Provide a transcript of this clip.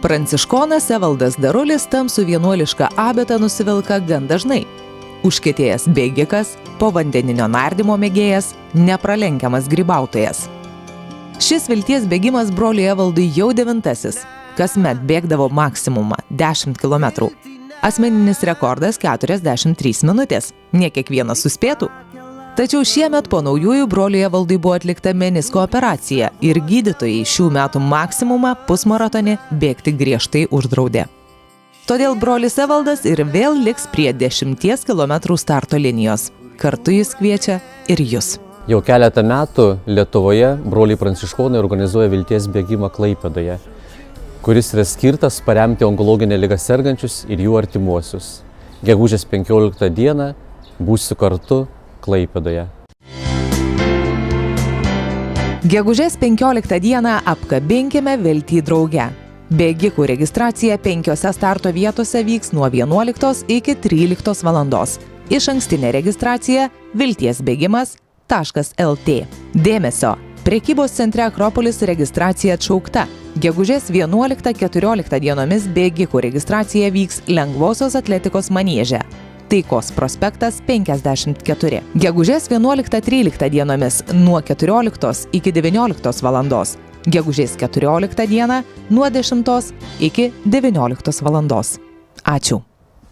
Pranciškonas Evaldas Darulis tamsų vienuolišką abetą nusivilka gan dažnai. Užkietėjęs bėgikas, povandeninio nardymo mėgėjas, nepralenkiamas grybautojas. Šis vilties bėgimas broliui Evaldui jau 9. Kasmet bėgdavo maksimumą 10 km. Asmeninis rekordas 43 minutės. Ne kiekvienas suspėtų. Tačiau šiemet po naujųjų broliui Evaldui buvo atlikta menisko operacija ir gydytojai šių metų maksimumą pusmaratonį bėgti griežtai uždraudė. Todėl brolis Evaldas ir vėl liks prie 10 km starto linijos. Kartu jis kviečia ir jūs. Jau keletą metų Lietuvoje broliai pranciškonai organizuoja vilties bėgimą Klaipėdoje, kuris yra skirtas paremti onkologinę ligą sergančius ir jų artimuosius. Gegužės 15 dieną būsiu kartu Klaipėdoje. Gegužės 15 dieną apkabinkime viltį drauge. Bėgikų registracija 5 starto vietose vyks nuo 11 iki 13 valandos. Išankstinė registracija viltiesbėgimas.lt. Dėmesio! Prekybos centre Akropolis registracija atšaukta. Gegužės 11-14 dienomis bėgikų registracija vyks lengvosios atletikos manieže. Taikos prospektas 54. Gegužės 11-13 dienomis nuo 14 iki 19 valandos. Gegužės 14 dieną nuo 10 iki 19 valandos. Ačiū.